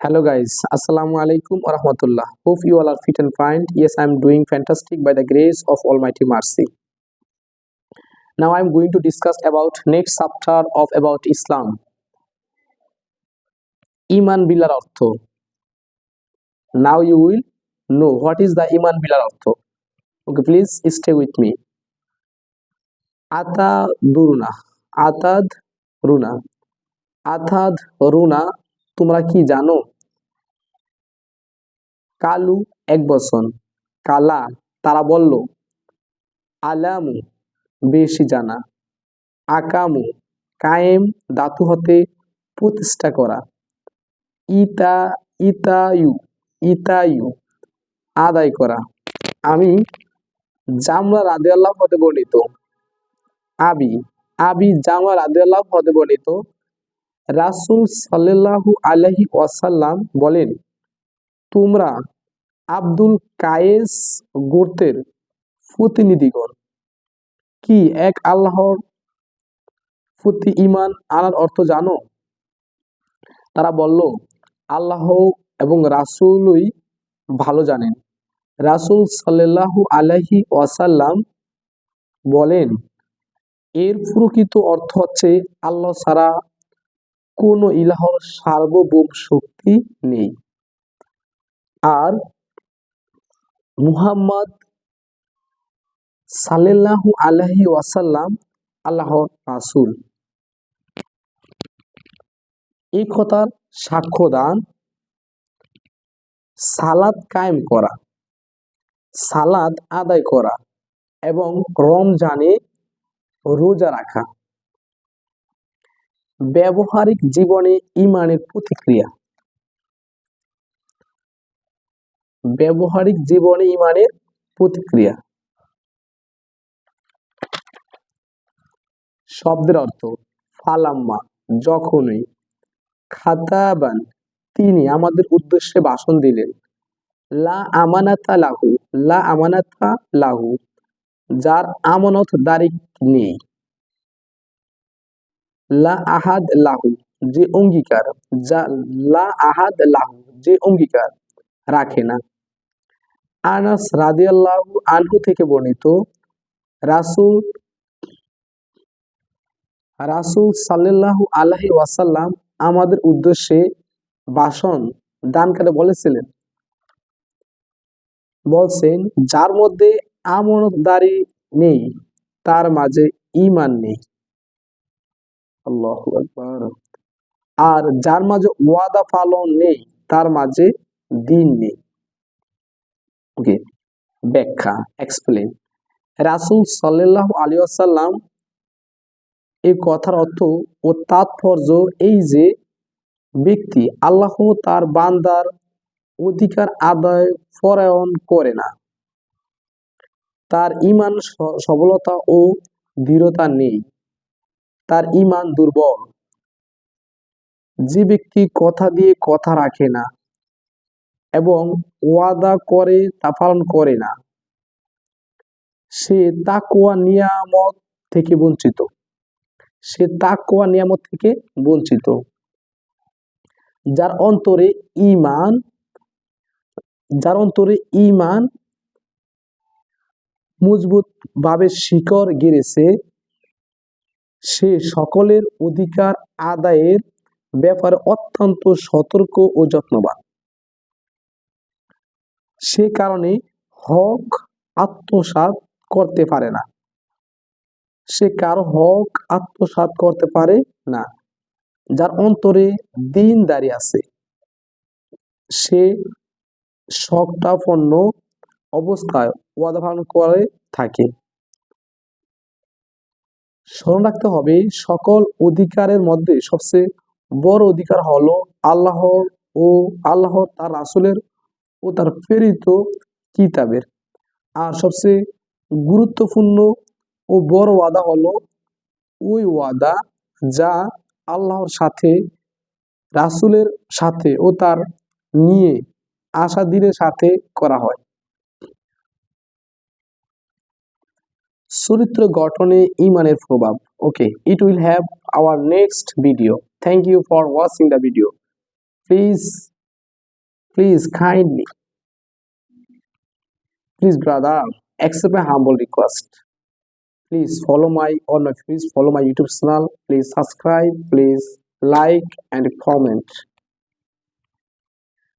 Hello guys, Assalamu alaikum wa rahmatullah. Hope you all are fit and fine. Yes, I am doing fantastic by the grace of Almighty Mercy. Now I am going to discuss about next chapter of about Islam. Iman bilar ortho. Now you will know what is the Iman bilar ortho. Okay, please stay with me. Atad duruna, atad runa, atad runa. তোমরা কি জানো? কালু এক বচন, কালা তারা বলল, আলামু বেশি জানা, আকামু কায়েম ধাতু হতে প্রতিষ্ঠা করা, ইতা ইতায়ু ইতায়ু আদায় করা। আমি জামরা রাদিয়াল্লাহু হতে বর্ণিত, আবি আবি জামরা রাদিয়াল্লাহু হতে বর্ণিত, রাসূল সাল্লাল্লাহু আলাইহি ওয়াসাল্লাম বলেন, তোমরা আব্দুল কায়েস গোত্রের প্রতিনিধিগণ কি এক আল্লাহর প্রতি ঈমান আনার অর্থ জানো? তারা বলল, আল্লাহ এবং রাসূলই ভালো জানেন। রাসূল সাল্লাল্লাহু আলাইহি ওয়াসাল্লাম বলেন, এর প্রকৃত অর্থ হচ্ছে আল্লাহ ছাড়া কোনো ইলাহর সার্বভৌম শক্তি নেই, আর মুহাম্মদ সাল্লাল্লাহু আলাইহি ওয়াসাল্লাম আল্লাহর রাসূল। এই কথার সাক্ষ্য দান সালাত কায়েম করা, সালাত আদায় করা এবং রমজানে রোজা রাখা। ব্যবহারিক জীবনে ঈমানের প্রতিক্রিয়া, ব্যবহারিক জীবনে ঈমানের প্রতিক্রিয়া। শব্দের অর্থ ফালাম্মা যখনই, খাতাবান তিনি আমাদের উদ্দেশ্যে ভাষণ দিলেন, লা আমানাতা লাহু লা আমানাতা লাহু যার আমানতদারি নেই, লা আহাদ লাহু যে অঙ্গীকার, যা লা আহাদ লাহু যে অঙ্গীকার রাখে না। আনাস রাদিয়াল্লাহু আনহু থেকে বর্ণিত, রাসূল সাল্লাল্লাহু আলাইহি ওয়াসাল্লাম আমাদের উদ্দেশ্যে ভাষণ দানকালে বলছেন, যার মধ্যে আমানতদারি নেই তার মাঝে ঈমান নেই। আল্লাহু আকবার। আর যার মাঝে ওয়াদা পালন নেই তার মাঝে দ্বীন নেই। ওকে, ব্যাখ্যা এক্সপ্লেইন। রাসূল সাল্লাল্লাহু আলাইহি ওয়াসাল্লাম এই কথার অর্থ ও তাৎপর্য এই যে, ব্যক্তি আল্লাহ তার বান্দার অধিকার আদায় পরায়ণ করে না, তার ঈমান সবলতা ও দৃঢ়তা নেই, তার ঈমান দুর্বল। যে ব্যক্তি কথা দিয়ে কথা রাখে না এবং ওয়াদা করে তা পালন করে না, সে তাকওয়া নিয়ামত থেকে বঞ্চিত, সে তাকওয়া নিয়ামত থেকে বঞ্চিত। যার অন্তরে ঈমান মজবুত ভাবে শিকড় গেড়েছে, সে সকলের অধিকার আদায়ের ব্যাপারে অত্যন্ত সতর্ক ও যত্নবান। সে কারণে হক আত্মসাৎ করতে পারে না, সে কারো হক আত্মসাৎ করতে পারে না। যার অন্তরে দ্বীনদারি আছে, সে শক্তাপন্ন অবস্থায় ওয়াদা পালন করে থাকে। স্মরণ রাখতে হবে, সকল অধিকারের মধ্যে সবচেয়ে বড় অধিকার হলো আল্লাহ তার রাসূলের ও তার প্রেরিত কিতাবের। আর সবচেয়ে গুরুত্বপূর্ণ ও বড় ওয়াদা হলো ওই ওয়াদা যা আল্লাহর সাথে, রাসূলের সাথে ও তার নিয়ে আসা দিনের সাথে করা হয়। চরিত্র গঠনে ঈমানের প্রভাব। Okay, it will have our next video. Thank you for watching the video. Please Please kindly, please brother, accept my humble request. Please follow my or my please follow my YouTube channel. Please subscribe. Please like and comment.